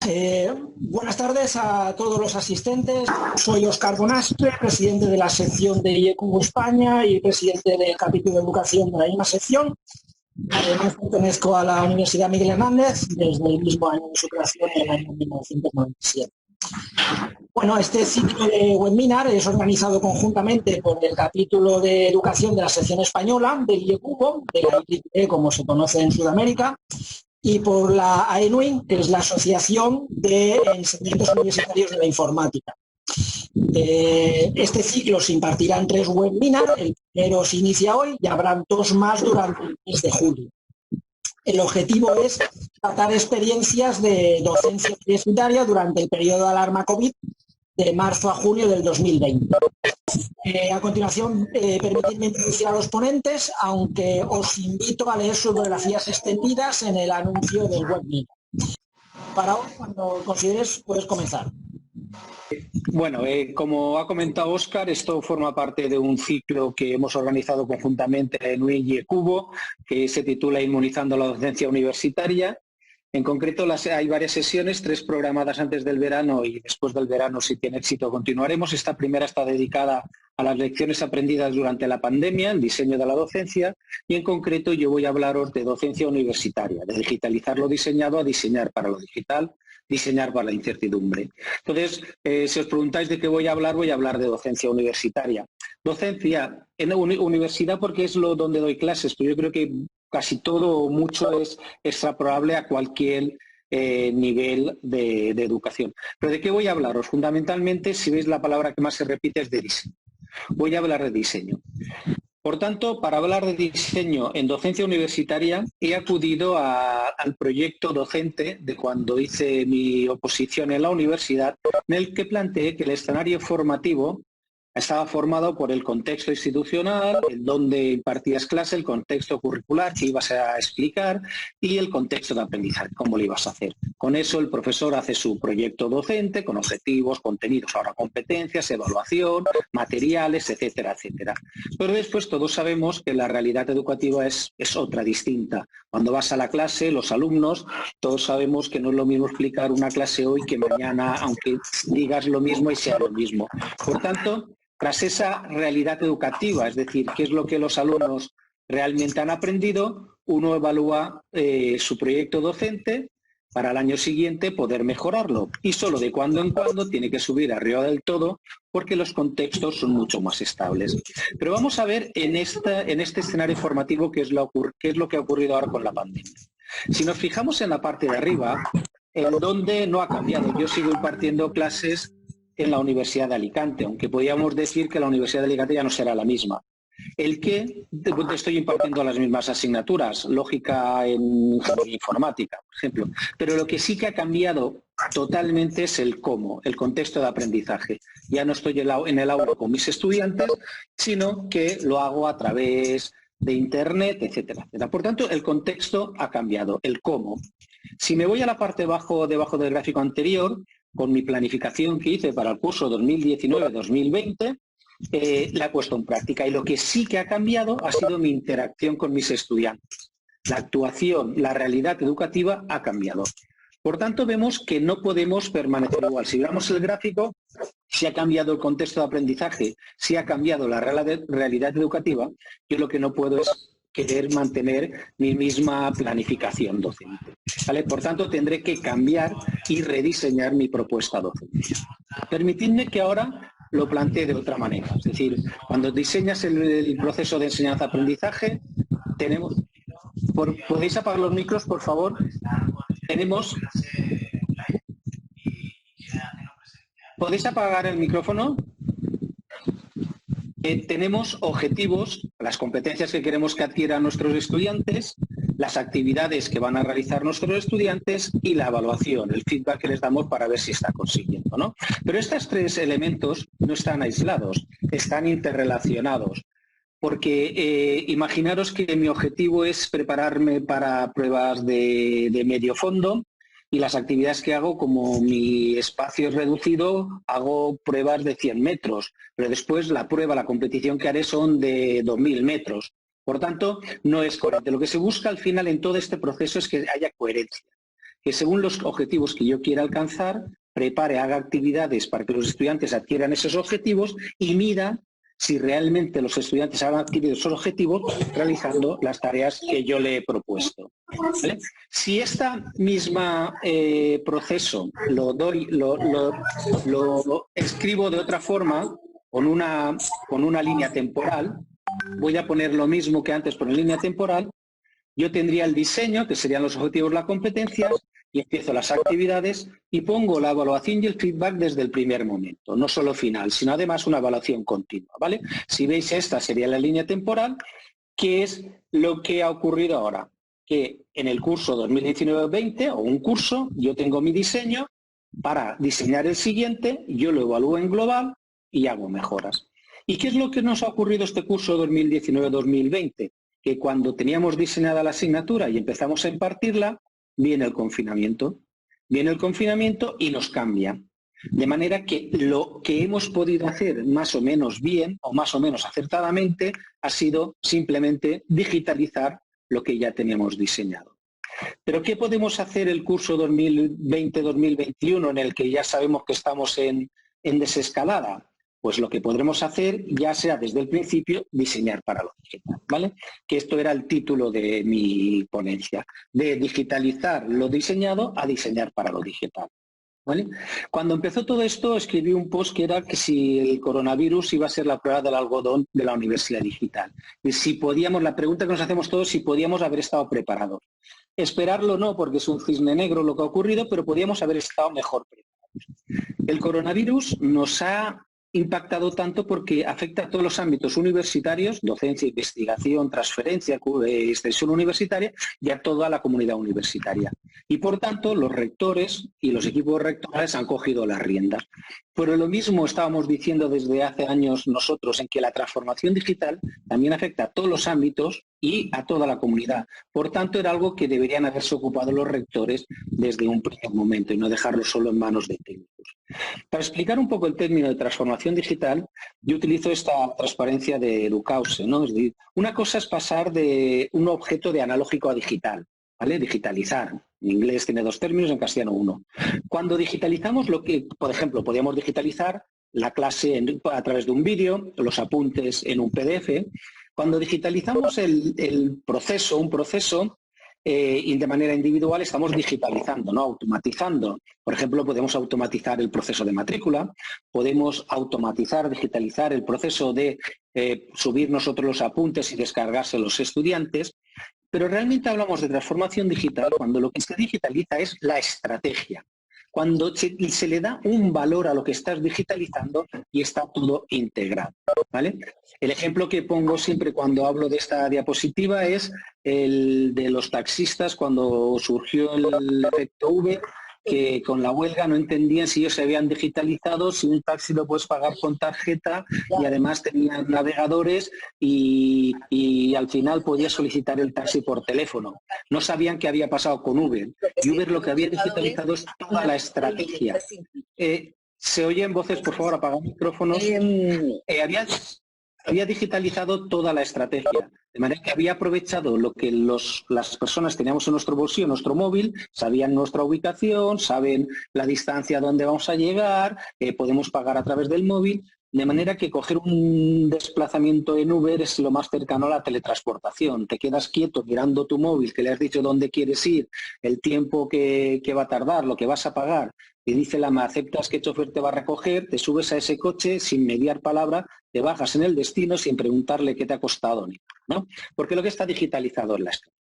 Buenas tardes a todos los asistentes. Soy Óscar Bonastre, presidente de la sección de IECUBO España y presidente del capítulo de educación de la misma sección. Además, pertenezco a la Universidad Miguel Hernández desde el mismo año de su creación, en el año 1997. Bueno, este ciclo de webinar es organizado conjuntamente por el capítulo de educación de la sección española del IECUBO, de la IEEE, como se conoce en Sudamérica, y por la AENUI, que es la Asociación de Enseñantes Universitarios de la Informática. Este ciclo se impartirá en 3 webinars. El primero se inicia hoy y habrán 2 más durante el mes de julio. El objetivo es tratar experiencias de docencia universitaria durante el periodo de alarma COVID de marzo a junio del 2020. A continuación, permitidme introducir a los ponentes, aunque os invito a leer sus biografías extendidas en el anuncio del webinar. Para hoy, cuando consideres, puedes comenzar. Bueno, como ha comentado Óscar, esto forma parte de un ciclo que hemos organizado conjuntamente en IECUBO, que se titula Inmunizando la docencia universitaria. En concreto, hay varias sesiones, 3 programadas antes del verano y después del verano, si tiene éxito, continuaremos. Esta primera está dedicada a las lecciones aprendidas durante la pandemia, el diseño de la docencia, y en concreto yo voy a hablaros de docencia universitaria, de digitalizar lo diseñado a diseñar para lo digital, diseñar para la incertidumbre. Entonces, si os preguntáis de qué voy a hablar de docencia universitaria. Docencia en universidad porque es donde doy clases, pero yo creo que casi todo o mucho es extrapolable a cualquier nivel de educación. ¿Pero de qué voy a hablaros? Fundamentalmente, si veis, la palabra que más se repite es de diseño. Voy a hablar de diseño. Por tanto, para hablar de diseño en docencia universitaria, he acudido al proyecto docente de cuando hice mi oposición en la universidad, en el que planteé que el escenario formativo estaba formado por el contexto institucional, el donde impartías clase, el contexto curricular que ibas a explicar y el contexto de aprendizaje, cómo lo ibas a hacer. Con eso el profesor hace su proyecto docente con objetivos, contenidos, ahora competencias, evaluación, materiales, etcétera, etcétera. Pero después todos sabemos que la realidad educativa es otra, distinta. Cuando vas a la clase, los alumnos, todos sabemos que no es lo mismo explicar una clase hoy que mañana, aunque digas lo mismo y sea lo mismo. Por tanto, tras esa realidad educativa, es decir, qué es lo que los alumnos realmente han aprendido, uno evalúa su proyecto docente para el año siguiente poder mejorarlo. Y solo de cuando en cuando tiene que subir arriba del todo porque los contextos son mucho más estables. Pero vamos a ver en este escenario formativo qué es lo que ha ocurrido ahora con la pandemia. Si nos fijamos en la parte de arriba, en donde no ha cambiado. Yo sigo impartiendo clases en la Universidad de Alicante, aunque podríamos decir que la Universidad de Alicante ya no será la misma. El que estoy impartiendo las mismas asignaturas, lógica en ingeniería informática, por ejemplo, pero lo que sí que ha cambiado totalmente es el cómo, el contexto de aprendizaje. Ya no estoy en el aula con mis estudiantes, sino que lo hago a través de Internet, etcétera, etcétera. Por tanto, el contexto ha cambiado, el cómo. Si me voy a la parte debajo del gráfico anterior, con mi planificación que hice para el curso 2019-2020, la he puesto en práctica. Y lo que sí que ha cambiado ha sido mi interacción con mis estudiantes. La actuación, la realidad educativa ha cambiado. Por tanto, vemos que no podemos permanecer igual. Si miramos el gráfico, si ha cambiado el contexto de aprendizaje, si ha cambiado la realidad educativa, yo lo que no puedo es querer mantener mi misma planificación docente. ¿Vale? Por tanto, tendré que cambiar y rediseñar mi propuesta docente. Permitidme que ahora lo plantee de otra manera. Es decir, cuando diseñas el proceso de enseñanza-aprendizaje, tenemos... ¿Podéis apagar los micros, por favor? ¿Podéis apagar el micrófono? Tenemos objetivos, las competencias que queremos que adquieran nuestros estudiantes, las actividades que van a realizar nuestros estudiantes y la evaluación, el feedback que les damos para ver si está consiguiendo, ¿no? Pero estos 3 elementos no están aislados, están interrelacionados. Porque imaginaros que mi objetivo es prepararme para pruebas de medio fondo y las actividades que hago, como mi espacio es reducido, hago pruebas de 100 metros, pero después la competición que haré son de 2000 metros. Por tanto, no es coherente. Lo que se busca al final en todo este proceso es que haya coherencia. que según los objetivos que yo quiera alcanzar, prepare, haga actividades para que los estudiantes adquieran esos objetivos y mida si realmente los estudiantes han adquirido esos objetivos realizando las tareas que yo le he propuesto. ¿Vale? Si esta misma proceso lo escribo de otra forma, con una línea temporal, voy a poner lo mismo que antes por línea temporal, yo tendría el diseño, que serían los objetivos, las competencias, y empiezo las actividades y pongo la evaluación y el feedback desde el primer momento, no solo final, sino además una evaluación continua, ¿vale? Si veis, esta sería la línea temporal, que es lo que ha ocurrido ahora, que en el curso 2019-20 o un curso, yo tengo mi diseño para diseñar el siguiente, yo lo evalúo en global y hago mejoras. ¿Y qué es lo que nos ha ocurrido este curso 2019-2020? Que cuando teníamos diseñada la asignatura y empezamos a impartirla, viene el confinamiento. Viene el confinamiento y nos cambia. De manera que lo que hemos podido hacer más o menos bien o más o menos acertadamente ha sido simplemente digitalizar lo que ya teníamos diseñado. ¿Pero qué podemos hacer el curso 2020-2021 en el que ya sabemos que estamos en desescalada? Pues lo que podremos hacer ya sea desde el principio diseñar para lo digital, ¿vale? Que esto era el título de mi ponencia, de digitalizar lo diseñado a diseñar para lo digital, ¿vale? Cuando empezó todo esto escribí un post que era que si el coronavirus iba a ser la prueba del algodón de la universidad digital. Y si podíamos, la pregunta que nos hacemos todos, si podíamos haber estado preparados. Esperarlo no, porque es un cisne negro lo que ha ocurrido, pero podíamos haber estado mejor preparados. El coronavirus nos ha impactado tanto porque afecta a todos los ámbitos universitarios, docencia, investigación, transferencia, extensión universitaria y a toda la comunidad universitaria. Y por tanto los rectores y los equipos rectorales han cogido las riendas. Pero lo mismo estábamos diciendo desde hace años nosotros, en que la transformación digital también afecta a todos los ámbitos y a toda la comunidad. Por tanto, era algo que deberían haberse ocupado los rectores desde un primer momento y no dejarlo solo en manos de técnicos. Para explicar un poco el término de transformación digital, yo utilizo esta transparencia de Educause, ¿no? Es decir, una cosa es pasar de un objeto de analógico a digital, ¿vale? Digitalizar. En inglés tiene dos términos, en castellano uno. Cuando digitalizamos lo que, por ejemplo, podíamos digitalizar la clase a través de un vídeo, los apuntes en un PDF. Cuando digitalizamos un proceso, de manera individual estamos digitalizando, ¿no? Automatizando. Por ejemplo, podemos automatizar el proceso de matrícula, podemos digitalizar el proceso de subir nosotros los apuntes y descargarse los estudiantes, pero realmente hablamos de transformación digital cuando lo que se digitaliza es la estrategia, cuando se le da un valor a lo que estás digitalizando y está todo integrado, ¿vale? El ejemplo que pongo siempre cuando hablo de esta diapositiva es el de los taxistas cuando surgió el efecto V, que con la huelga no entendían si ellos se habían digitalizado, si un taxi lo puedes pagar con tarjeta y además tenían navegadores y al final podías solicitar el taxi por teléfono. No sabían qué había pasado con Uber. Y Uber lo que había digitalizado es toda la estrategia. ¿Se oyen voces? Por favor, apaga micrófonos. Había digitalizado toda la estrategia, de manera que había aprovechado lo que las personas teníamos en nuestro bolsillo, en nuestro móvil, sabían nuestra ubicación, saben la distancia a dónde vamos a llegar, podemos pagar a través del móvil, de manera que coger un desplazamiento en Uber es lo más cercano a la teletransportación. Te quedas quieto mirando tu móvil, que le has dicho dónde quieres ir, el tiempo que va a tardar, lo que vas a pagar, y dice la AMA, aceptas que el chofer te va a recoger, te subes a ese coche sin mediar palabra, te bajas en el destino sin preguntarle qué te ha costado, ¿no? Porque lo que está digitalizado es la escala.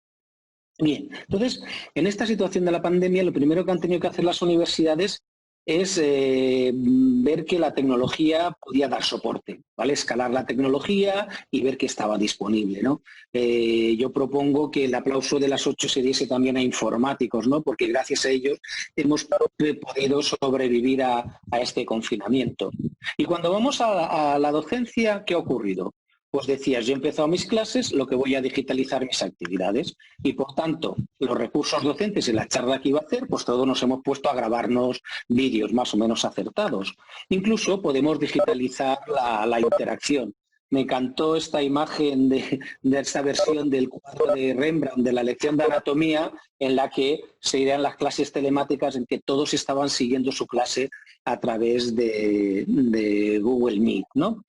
Bien, entonces, en esta situación de la pandemia, lo primero que han tenido que hacer las universidades es ver que la tecnología podía dar soporte, ¿vale? Escalar la tecnología y ver que estaba disponible, ¿no? Yo propongo que el aplauso de las 8 se diese también a informáticos, ¿no? Porque gracias a ellos hemos podido sobrevivir a este confinamiento. Y cuando vamos a la docencia, ¿qué ha ocurrido? Pues decías, yo he empezado mis clases, lo que voy a digitalizar mis actividades y por tanto los recursos docentes en la charla que iba a hacer, pues todos nos hemos puesto a grabarnos vídeos más o menos acertados. Incluso podemos digitalizar la interacción. me encantó esta imagen de esta versión del cuadro de Rembrandt de la lección de anatomía, en la que se irían las clases telemáticas en que todos estaban siguiendo su clase a través de Google Meet, ¿no?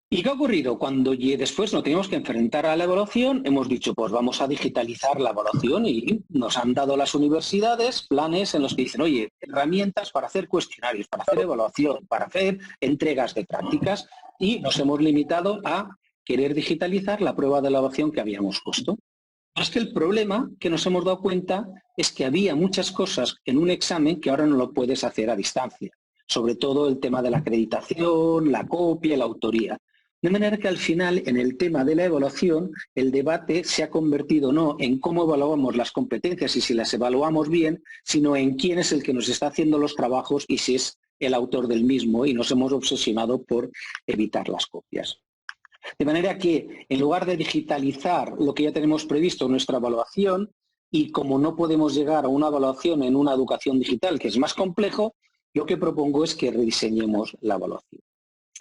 ¿Y qué ha ocurrido? Cuando después nos teníamos que enfrentar a la evaluación, hemos dicho, pues vamos a digitalizar la evaluación, y nos han dado las universidades planes en los que dicen, oye, herramientas para hacer cuestionarios, para hacer evaluación, para hacer entregas de prácticas, y nos hemos limitado a querer digitalizar la prueba de evaluación que habíamos puesto. Es que el problema que nos hemos dado cuenta es que había muchas cosas en un examen que ahora no lo puedes hacer a distancia, sobre todo el tema de la acreditación, la copia, la autoría. De manera que al final, en el tema de la evaluación, el debate se ha convertido no en cómo evaluamos las competencias y si las evaluamos bien, sino en quién es el que nos está haciendo los trabajos y si es el autor del mismo, y nos hemos obsesionado por evitar las copias. De manera que, en lugar de digitalizar lo que ya tenemos previsto en nuestra evaluación, y como no podemos llegar a una evaluación en una educación digital, que es más complejo, lo que propongo es que rediseñemos la evaluación.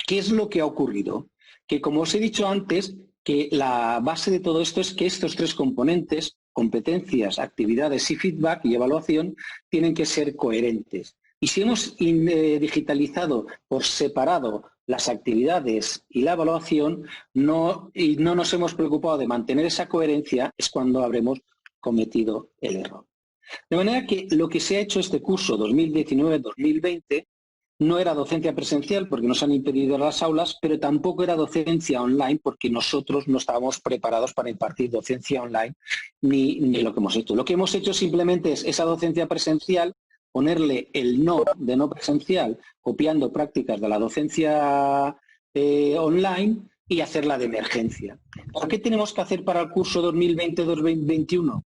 ¿Qué es lo que ha ocurrido? Que, como os he dicho antes, que la base de todo esto es que estos tres componentes, competencias, actividades y feedback y evaluación, tienen que ser coherentes. Y si hemos digitalizado por separado las actividades y la evaluación y no nos hemos preocupado de mantener esa coherencia, es cuando habremos cometido el error. De manera que lo que se ha hecho este curso 2019-2020 no era docencia presencial porque nos han impedido las aulas, pero tampoco era docencia online porque nosotros no estábamos preparados para impartir docencia online ni lo que hemos hecho. Lo que hemos hecho simplemente es esa docencia presencial, ponerle el no de no presencial, copiando prácticas de la docencia online y hacerla de emergencia. ¿Por qué tenemos que hacer para el curso 2020-2021?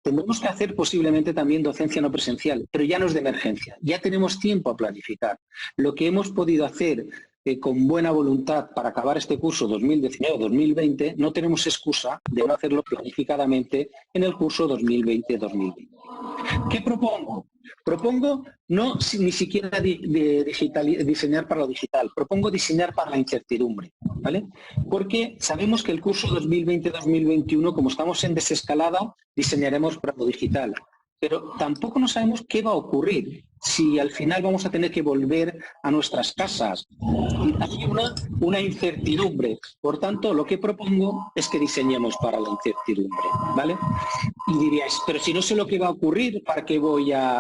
Tendremos que hacer posiblemente también docencia no presencial, pero ya no es de emergencia, ya tenemos tiempo a planificar. Lo que hemos podido hacer con buena voluntad para acabar este curso 2019-2020, no tenemos excusa de no hacerlo planificadamente en el curso 2020-2020. ¿Qué propongo? Propongo no ni siquiera diseñar para lo digital, propongo diseñar para la incertidumbre, ¿vale? Porque sabemos que el curso 2020-2021, como estamos en desescalada, diseñaremos para lo digital, pero tampoco no sabemos qué va a ocurrir, si al final vamos a tener que volver a nuestras casas. Hay una incertidumbre. Por tanto, lo que propongo es que diseñemos para la incertidumbre, ¿vale? Y diríais, pero si no sé lo que va a ocurrir,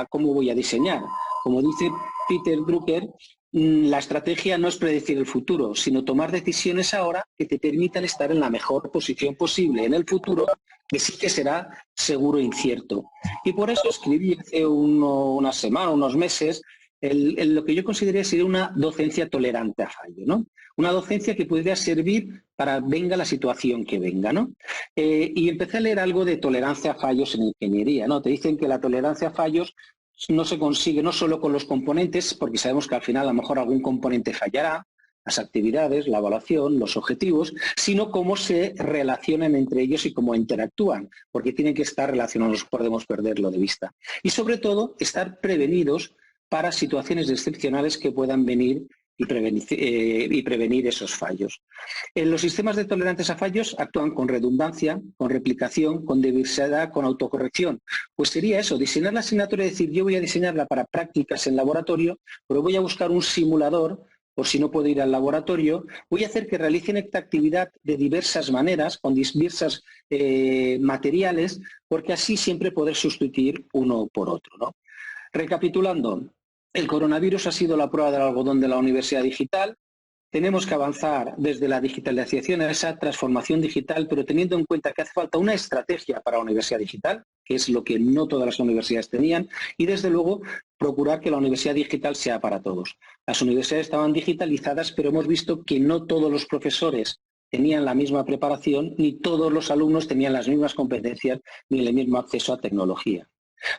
¿cómo voy a diseñar? Como dice Peter Drucker, la estrategia no es predecir el futuro, sino tomar decisiones ahora que te permitan estar en la mejor posición posible en el futuro, que sí que será seguro e incierto. Y por eso escribí hace una semana, unos meses, lo que yo consideraría sería una docencia tolerante a fallo, ¿no? Una docencia que podría servir para venga la situación que venga, ¿no? Y empecé a leer algo de tolerancia a fallos en ingeniería, ¿no? Te dicen que la tolerancia a fallos no se consigue no solo con los componentes, porque sabemos que al final a lo mejor algún componente fallará, las actividades, la evaluación, los objetivos, sino cómo se relacionan entre ellos y cómo interactúan, porque tienen que estar relacionados, no podemos perderlo de vista. Y sobre todo, estar prevenidos para situaciones excepcionales que puedan venir y prevenir esos fallos. Los sistemas de tolerantes a fallos actúan con redundancia, con replicación, con diversidad, con autocorrección. Pues sería eso, diseñar la asignatura y decir, yo voy a diseñarla para prácticas en laboratorio, pero voy a buscar un simulador, por si no puedo ir al laboratorio, voy a hacer que realicen esta actividad de diversas maneras, con diversos materiales, porque así siempre poder sustituir uno por otro, ¿no? Recapitulando, el coronavirus ha sido la prueba del algodón de la universidad digital. Tenemos que avanzar desde la digitalización a esa transformación digital, pero teniendo en cuenta que hace falta una estrategia para la universidad digital, que es lo que no todas las universidades tenían, y desde luego procurar que la universidad digital sea para todos. Las universidades estaban digitalizadas, pero hemos visto que no todos los profesores tenían la misma preparación, ni todos los alumnos tenían las mismas competencias, ni el mismo acceso a tecnología.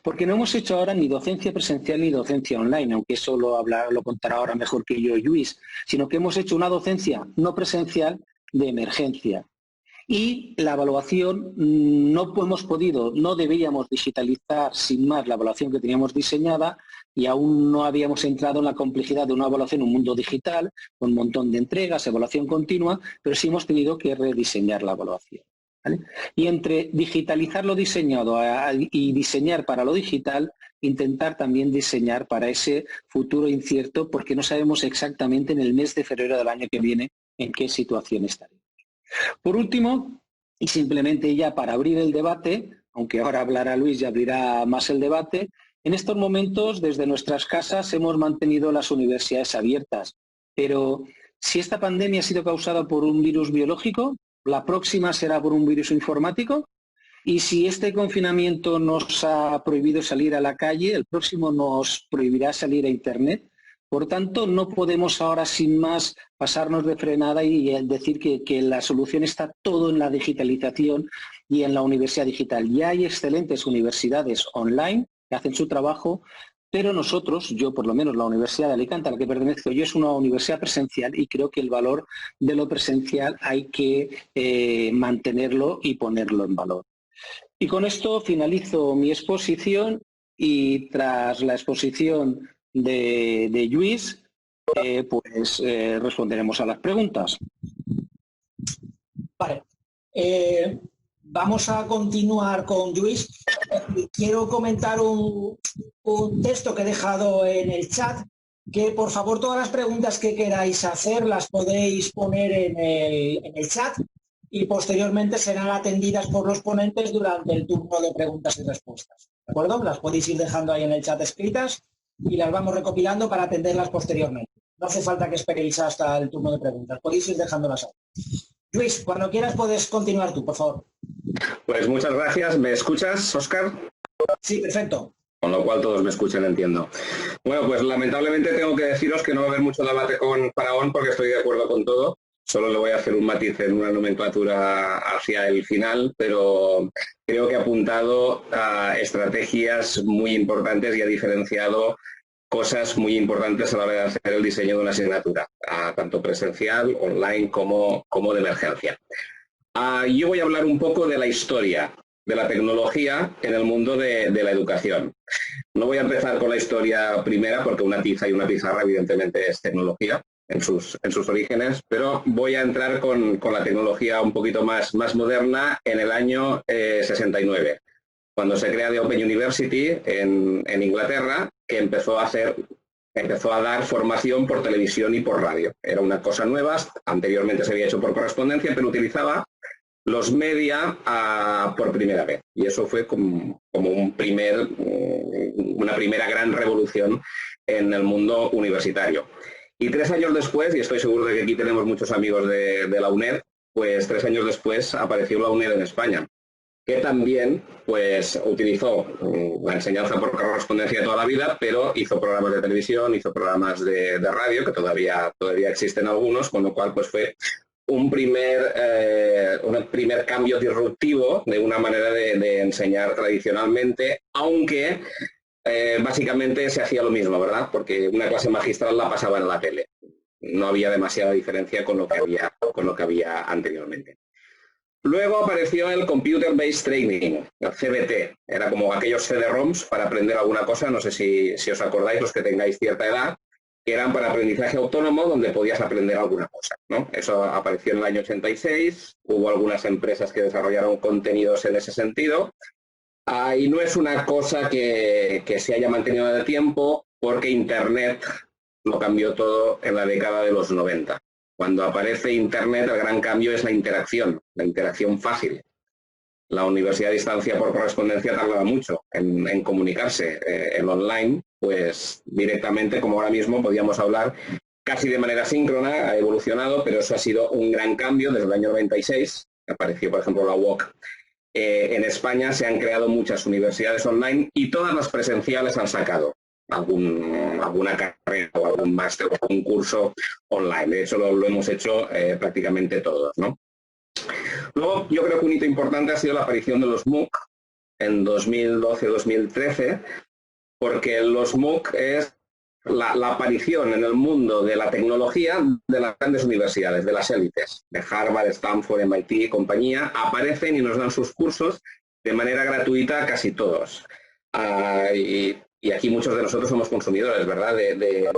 Porque no hemos hecho ahora ni docencia presencial ni docencia online, aunque eso lo contará ahora mejor que yo Luis, sino que hemos hecho una docencia no presencial de emergencia. Y la evaluación no deberíamos digitalizar sin más la evaluación que teníamos diseñada y aún no habíamos entrado en la complejidad de una evaluación en un mundo digital con un montón de entregas, evaluación continua, pero sí hemos tenido que rediseñar la evaluación, ¿vale? Y entre digitalizar lo diseñado y diseñar para lo digital, intentar también diseñar para ese futuro incierto porque no sabemos exactamente en el mes de febrero del año que viene en qué situación estaremos. Por último, y simplemente ya para abrir el debate, aunque ahora hablará Luis y abrirá más el debate, en estos momentos desde nuestras casas hemos mantenido las universidades abiertas, pero si esta pandemia ha sido causada por un virus biológico, la próxima será por un virus informático, y si este confinamiento nos ha prohibido salir a la calle, el próximo nos prohibirá salir a Internet. Por tanto, no podemos ahora sin más pasarnos de frenada y decir que la solución está todo en la digitalización y en la universidad digital. Ya hay excelentes universidades online que hacen su trabajo, pero nosotros, yo por lo menos la Universidad de Alicante a la que pertenezco, yo es una universidad presencial y creo que el valor de lo presencial hay que mantenerlo y ponerlo en valor. Y con esto finalizo mi exposición y tras la exposición de Luis, responderemos a las preguntas. Vale. Vamos a continuar con Luis. Quiero comentar un texto que he dejado en el chat, que por favor todas las preguntas que queráis hacer las podéis poner en el chat y posteriormente serán atendidas por los ponentes durante el turno de preguntas y respuestas. ¿De acuerdo? Las podéis ir dejando ahí en el chat escritas y las vamos recopilando para atenderlas posteriormente. No hace falta que esperéis hasta el turno de preguntas, podéis ir dejándolas ahí. Luis, cuando quieras puedes continuar tú, por favor. Pues muchas gracias. ¿Me escuchas, Óscar? Sí, perfecto. Con lo cual todos me escuchan, entiendo. Bueno, pues lamentablemente tengo que deciros que no va a haber mucho debate con Faraón porque estoy de acuerdo con todo. Solo le voy a hacer un matiz en una nomenclatura hacia el final, pero creo que ha apuntado a estrategias muy importantes y ha diferenciado cosas muy importantes a la hora de hacer el diseño de una asignatura, tanto presencial, online como de emergencia. Yo voy a hablar un poco de la historia de la tecnología en el mundo de la educación. No voy a empezar con la historia primera porque una tiza y una pizarra evidentemente es tecnología en sus orígenes, pero voy a entrar con la tecnología un poquito más moderna en el año 69, cuando se crea The Open University en Inglaterra, que empezó a dar formación por televisión y por radio. Era una cosa nueva, anteriormente se había hecho por correspondencia, pero utilizaba los media por primera vez. Y eso fue como una primera gran revolución en el mundo universitario. Y 3 años después, y estoy seguro de que aquí tenemos muchos amigos de la UNED, pues 3 años después apareció la UNED en España, que también pues utilizó la enseñanza por correspondencia toda la vida, pero hizo programas de televisión, hizo programas de radio, que todavía existen algunos, con lo cual pues fue un primer cambio disruptivo de una manera de enseñar tradicionalmente, aunque básicamente se hacía lo mismo, ¿verdad? Porque una clase magistral la pasaba en la tele. No había demasiada diferencia con lo que había anteriormente. Luego apareció el Computer Based Training, el CBT. Era como aquellos CD-ROMs para aprender alguna cosa, no sé si os acordáis, los que tengáis cierta edad, que eran para aprendizaje autónomo, donde podías aprender alguna cosa, ¿no? Eso apareció en el año 86, hubo algunas empresas que desarrollaron contenidos en ese sentido, y no es una cosa que se haya mantenido en el tiempo, porque Internet lo cambió todo en la década de los 90. Cuando aparece Internet, el gran cambio es la interacción fácil. La universidad a distancia por correspondencia tardaba mucho en comunicarse. En online, pues directamente, como ahora mismo, podíamos hablar casi de manera síncrona, ha evolucionado, pero eso ha sido un gran cambio desde el año 96. Apareció, por ejemplo, la UOC. En España se han creado muchas universidades online y todas las presenciales han sacado alguna carrera o algún máster o algún curso online. De hecho, lo hemos hecho prácticamente todos, ¿no? Luego, yo creo que un hito importante ha sido la aparición de los MOOC en 2012-2013, porque los MOOC es la aparición en el mundo de la tecnología de las grandes universidades, de las élites, de Harvard, Stanford, MIT y compañía, aparecen y nos dan sus cursos de manera gratuita casi todos. Y aquí muchos de nosotros somos consumidores, ¿verdad?, de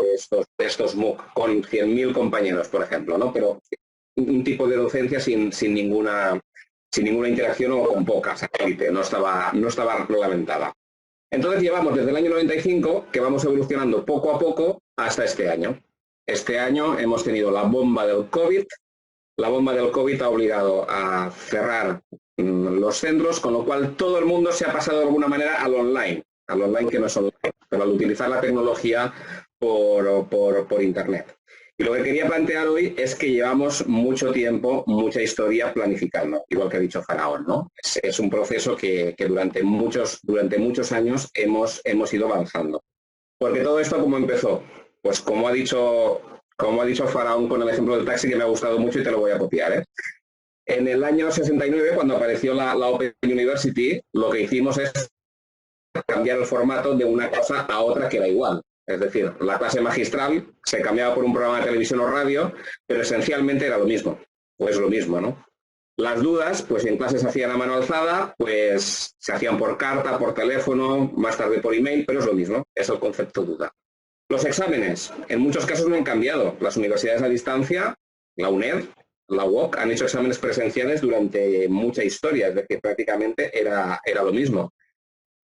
estos MOOC, con 100.000 compañeros, por ejemplo, ¿no? Pero un tipo de docencia sin ninguna interacción o con poca satélite, no estaba reglamentada. Entonces llevamos desde el año 95 que vamos evolucionando poco a poco hasta este año. Este año hemos tenido la bomba del COVID. La bomba del COVID ha obligado a cerrar los centros, con lo cual todo el mundo se ha pasado de alguna manera al online que no es online, pero al utilizar la tecnología por Internet. Y lo que quería plantear hoy es que llevamos mucho tiempo, mucha historia planificando, igual que ha dicho Faraón, ¿no? Es un proceso que durante muchos años hemos ido avanzando. Porque todo esto, ¿cómo empezó? Pues como ha dicho Faraón con el ejemplo del taxi, que me ha gustado mucho y te lo voy a copiar, ¿eh? En el año 69, cuando apareció la Open University, lo que hicimos es cambiar el formato de una cosa a otra que era igual. Es decir, la clase magistral se cambiaba por un programa de televisión o radio, pero esencialmente era lo mismo. Pues lo mismo, ¿no? Las dudas, pues en clases se hacían a mano alzada, pues se hacían por carta, por teléfono, más tarde por email, pero es lo mismo, es el concepto duda. Los exámenes, en muchos casos no han cambiado. Las universidades a distancia, la UNED, la UOC, han hecho exámenes presenciales durante mucha historia, es decir, prácticamente era lo mismo.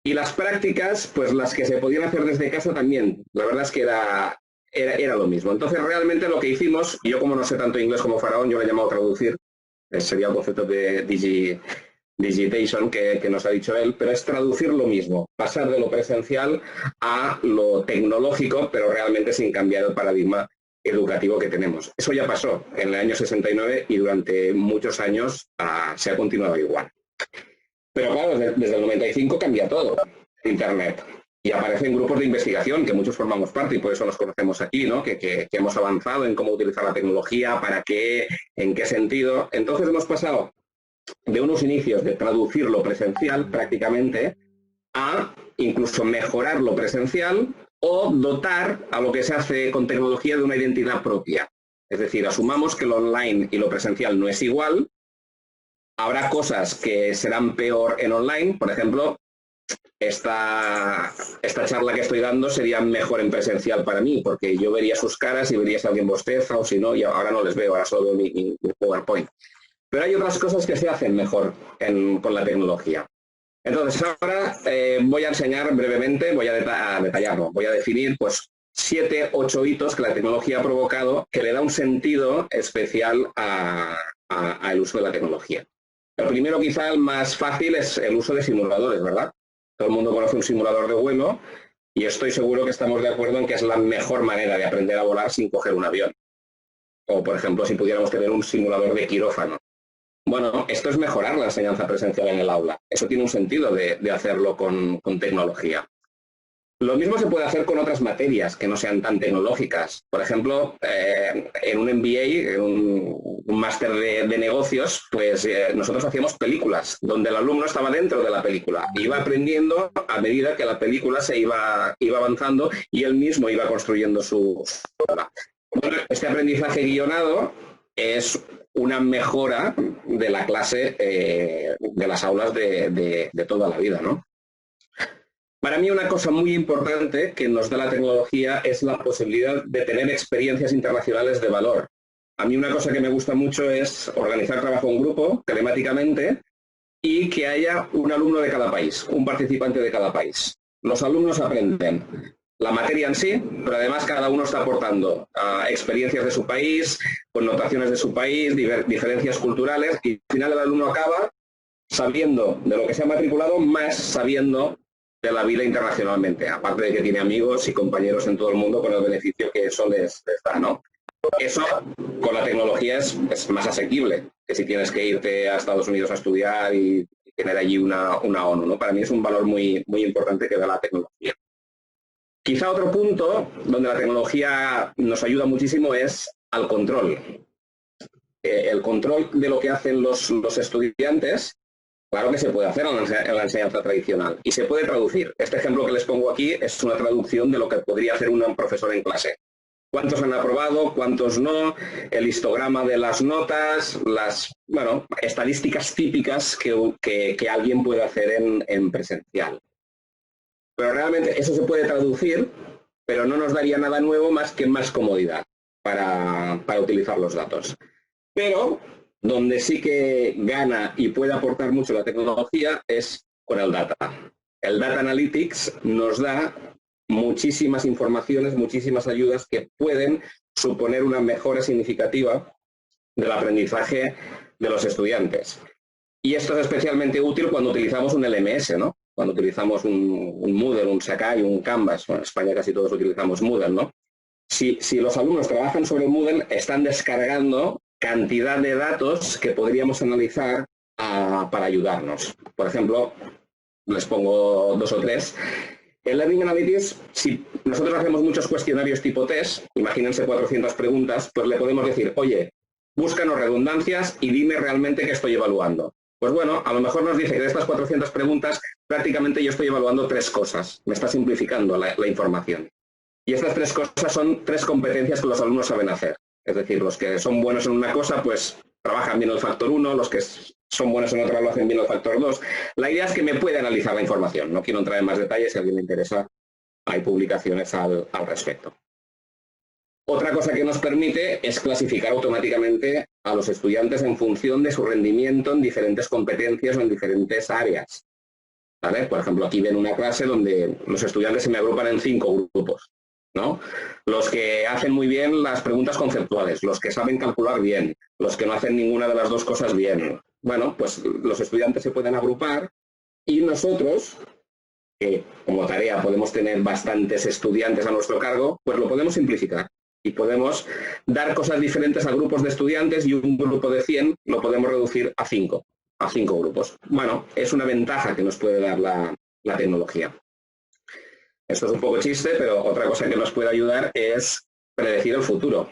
Y las prácticas, pues las que se podían hacer desde casa también. La verdad es que era lo mismo. Entonces, realmente lo que hicimos, y yo como no sé tanto inglés como Faraón, yo lo he llamado traducir, sería el concepto de digitation que nos ha dicho él, pero es traducir lo mismo, pasar de lo presencial a lo tecnológico, pero realmente sin cambiar el paradigma educativo que tenemos. Eso ya pasó en el año 69 y durante muchos años se ha continuado igual. Pero claro, desde el 95 cambia todo, Internet. Y aparecen grupos de investigación, que muchos formamos parte y por eso nos conocemos aquí, ¿no? Que hemos avanzado en cómo utilizar la tecnología, para qué, en qué sentido. Entonces hemos pasado de unos inicios de traducir lo presencial prácticamente a incluso mejorar lo presencial o dotar a lo que se hace con tecnología de una identidad propia. Es decir, asumamos que lo online y lo presencial no es igual. Habrá cosas que serán peor en online, por ejemplo, esta charla que estoy dando sería mejor en presencial para mí, porque yo vería sus caras y vería si alguien bosteza o si no, y ahora no les veo, ahora solo veo mi PowerPoint. Pero hay otras cosas que se hacen mejor con la tecnología. Entonces ahora voy a enseñar brevemente, voy a detallarlo, voy a definir pues 7, 8 hitos que la tecnología ha provocado que le da un sentido especial al uso de la tecnología. El primero, quizá el más fácil, es el uso de simuladores, ¿verdad? Todo el mundo conoce un simulador de vuelo y estoy seguro que estamos de acuerdo en que es la mejor manera de aprender a volar sin coger un avión. O, por ejemplo, si pudiéramos tener un simulador de quirófano. Bueno, esto es mejorar la enseñanza presencial en el aula. Eso tiene un sentido de hacerlo con tecnología. Lo mismo se puede hacer con otras materias que no sean tan tecnológicas. Por ejemplo, en un MBA, en un máster de negocios, pues nosotros hacíamos películas, donde el alumno estaba dentro de la película. Iba aprendiendo a medida que la película se iba avanzando y él mismo iba construyendo su obra. Bueno, este aprendizaje guionado es una mejora de la clase, de las aulas de toda la vida, ¿no? Para mí una cosa muy importante que nos da la tecnología es la posibilidad de tener experiencias internacionales de valor. A mí una cosa que me gusta mucho es organizar trabajo en grupo, telemáticamente, y que haya un alumno de cada país, un participante de cada país. Los alumnos aprenden la materia en sí, pero además cada uno está aportando experiencias de su país, connotaciones de su país, diferencias culturales, y al final el alumno acaba sabiendo de lo que se ha matriculado, más sabiendo de la vida internacionalmente, aparte de que tiene amigos y compañeros en todo el mundo con el beneficio que eso les da, ¿no? Eso con la tecnología es más asequible que si tienes que irte a Estados Unidos a estudiar y tener allí una ONU, ¿no? Para mí es un valor muy, muy importante que da la tecnología. Quizá otro punto donde la tecnología nos ayuda muchísimo es al control. El control de lo que hacen los estudiantes Claro que se puede hacer en la enseñanza tradicional y se puede traducir. Este ejemplo que les pongo aquí es una traducción de lo que podría hacer un profesor en clase. ¿Cuántos han aprobado? ¿Cuántos no? El histograma de las notas, las estadísticas típicas que alguien puede hacer en presencial. Pero realmente eso se puede traducir, pero no nos daría nada nuevo más que más comodidad para utilizar los datos. Pero donde sí que gana y puede aportar mucho la tecnología es con el data. El Data Analytics nos da muchísimas informaciones, muchísimas ayudas que pueden suponer una mejora significativa del aprendizaje de los estudiantes. Y esto es especialmente útil cuando utilizamos un LMS, ¿no? Cuando utilizamos un Moodle, un Sakai, un Canvas. Bueno, en España casi todos utilizamos Moodle, ¿no? Si los alumnos trabajan sobre el Moodle, están descargando cantidad de datos que podríamos analizar para ayudarnos. Por ejemplo, les pongo 2 o 3. En Learning Analytics, si nosotros hacemos muchos cuestionarios tipo test, imagínense 400 preguntas, pues le podemos decir, oye, búscanos redundancias y dime realmente qué estoy evaluando. Pues bueno, a lo mejor nos dice que de estas 400 preguntas prácticamente yo estoy evaluando 3 cosas. Me está simplificando la información. Y estas 3 cosas son 3 competencias que los alumnos saben hacer. Es decir, los que son buenos en una cosa, pues trabajan bien el factor 1, los que son buenos en otra lo hacen bien el factor 2. La idea es que me puede analizar la información. No quiero entrar en más detalles, si a alguien le interesa, hay publicaciones al respecto. Otra cosa que nos permite es clasificar automáticamente a los estudiantes en función de su rendimiento en diferentes competencias o en diferentes áreas. ¿Vale? Por ejemplo, aquí ven una clase donde los estudiantes se me agrupan en 5 grupos, ¿no? Los que hacen muy bien las preguntas conceptuales, los que saben calcular bien, los que no hacen ninguna de las 2 cosas bien. Bueno, pues los estudiantes se pueden agrupar y nosotros, que como tarea podemos tener bastantes estudiantes a nuestro cargo, pues lo podemos simplificar y podemos dar cosas diferentes a grupos de estudiantes y un grupo de 100 lo podemos reducir a 5 grupos. Bueno, es una ventaja que nos puede dar la tecnología. Esto es un poco chiste, pero otra cosa que nos puede ayudar es predecir el futuro.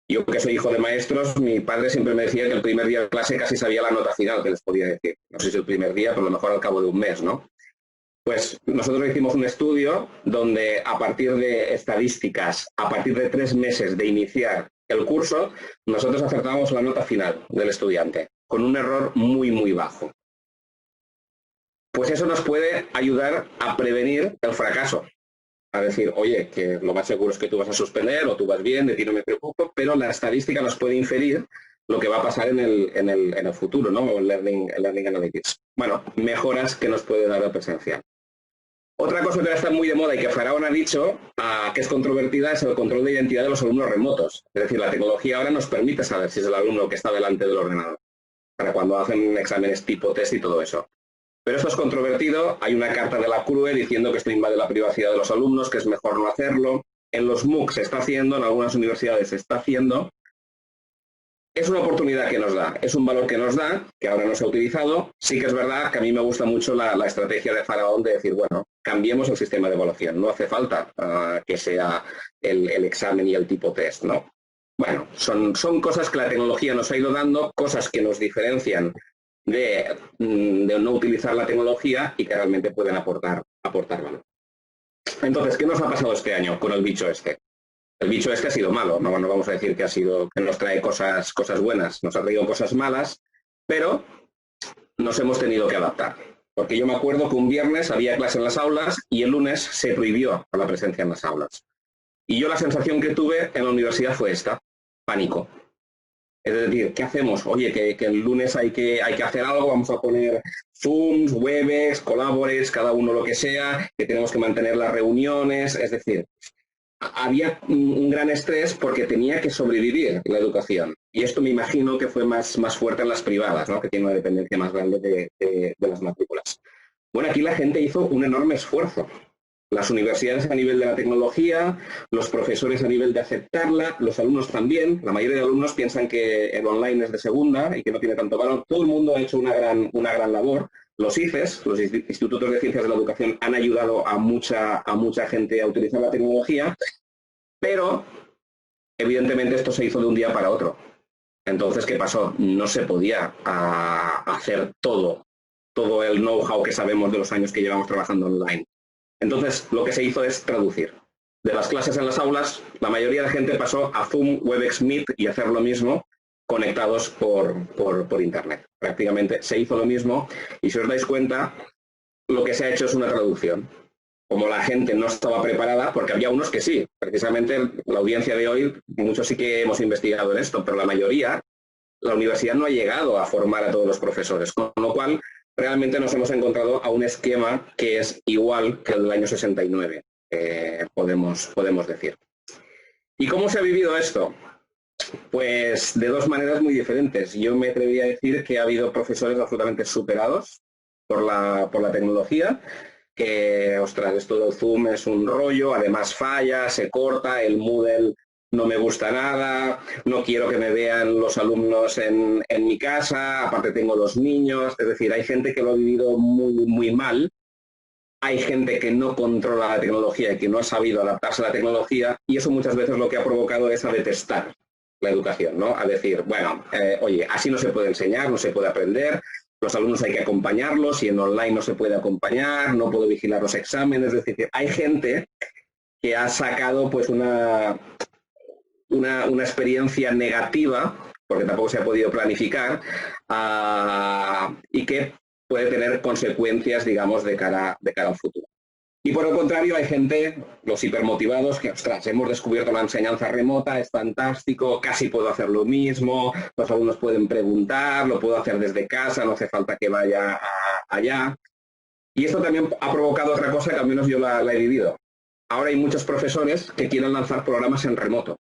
Yo, que soy hijo de maestros, mi padre siempre me decía que el primer día de clase casi sabía la nota final que les podía decir. No sé si el primer día, pero a lo mejor al cabo de un mes, ¿no? Pues nosotros hicimos un estudio donde a partir de estadísticas, a partir de 3 meses de iniciar el curso, nosotros acertábamos la nota final del estudiante, con un error muy, muy bajo. Pues eso nos puede ayudar a prevenir el fracaso. A decir, oye, que lo más seguro es que tú vas a suspender o tú vas bien, de ti no me preocupo, pero la estadística nos puede inferir lo que va a pasar en el futuro, ¿no? O el Learning Analytics. Bueno, mejoras que nos puede dar el presencial. Otra cosa que ahora está muy de moda y que Faraón ha dicho, que es controvertida, es el control de identidad de los alumnos remotos. Es decir, la tecnología ahora nos permite saber si es el alumno que está delante del ordenador, para cuando hacen exámenes tipo test y todo eso. Pero esto es controvertido, hay una carta de la CRUE diciendo que esto invade la privacidad de los alumnos, que es mejor no hacerlo. En los MOOC se está haciendo, en algunas universidades se está haciendo. Es una oportunidad que nos da, es un valor que nos da, que ahora no se ha utilizado. Sí que es verdad que a mí me gusta mucho la estrategia de Faraón de decir, bueno, cambiemos el sistema de evaluación, no hace falta que sea el examen y el tipo test, ¿no? Bueno, son cosas que la tecnología nos ha ido dando, cosas que nos diferencian de no utilizar la tecnología y que realmente pueden aportar valor. Entonces, ¿qué nos ha pasado este año con el bicho este? El bicho este ha sido malo, no vamos a decir que nos trae cosas buenas, nos ha traído cosas malas, pero nos hemos tenido que adaptar. Porque yo me acuerdo que un viernes había clase en las aulas y el lunes se prohibió la presencia en las aulas. Y yo la sensación que tuve en la universidad fue esta, pánico. Es decir, ¿qué hacemos? Oye, que el lunes hay que hacer algo, vamos a poner Zooms, Webex, Collabores, cada uno lo que sea, que tenemos que mantener las reuniones, es decir, había un gran estrés porque tenía que sobrevivir la educación. Y esto me imagino que fue más fuerte en las privadas, ¿no? Que tienen una dependencia más grande de las matrículas. Bueno, aquí la gente hizo un enorme esfuerzo. Las universidades a nivel de la tecnología, los profesores a nivel de aceptarla, los alumnos también. La mayoría de alumnos piensan que el online es de segunda y que no tiene tanto valor. Todo el mundo ha hecho una gran labor. Los ICES, los Institutos de Ciencias de la Educación, han ayudado a mucha gente a utilizar la tecnología, pero evidentemente esto se hizo de un día para otro. Entonces, ¿qué pasó? No se podía hacer todo todo el know-how que sabemos de los años que llevamos trabajando online. Entonces, lo que se hizo es traducir. De las clases en las aulas, la mayoría de gente pasó a Zoom, Webex, Meet y hacer lo mismo conectados por Internet. Prácticamente se hizo lo mismo y si os dais cuenta, lo que se ha hecho es una traducción. Como la gente no estaba preparada, porque había unos que sí, precisamente la audiencia de hoy, muchos sí que hemos investigado en esto, pero la mayoría, la universidad no ha llegado a formar a todos los profesores, con lo cual realmente nos hemos encontrado a un esquema que es igual que el del año 69, podemos decir. ¿Y cómo se ha vivido esto? Pues de dos maneras muy diferentes. Yo me atrevería a decir que ha habido profesores absolutamente superados por la tecnología, que, ostras, esto del Zoom es un rollo, además falla, se corta, el Moodle no me gusta nada, no quiero que me vean los alumnos en mi casa, aparte tengo 2 niños, es decir, hay gente que lo ha vivido muy mal, hay gente que no controla la tecnología y que no ha sabido adaptarse a la tecnología y eso muchas veces lo que ha provocado es a detestar la educación, ¿no? A decir, bueno, oye, así no se puede enseñar, no se puede aprender, los alumnos hay que acompañarlos y en online no se puede acompañar, no puedo vigilar los exámenes, es decir, hay gente que ha sacado pues una experiencia negativa, porque tampoco se ha podido planificar, y que puede tener consecuencias, digamos, de cara al futuro. Y por el contrario, hay gente, los hipermotivados, que, ostras, hemos descubierto la enseñanza remota, es fantástico, casi puedo hacer lo mismo, los alumnos pueden preguntar, lo puedo hacer desde casa, no hace falta que vaya allá. Y esto también ha provocado otra cosa que al menos yo la he vivido. Ahora hay muchos profesores que quieren lanzar programas en remoto.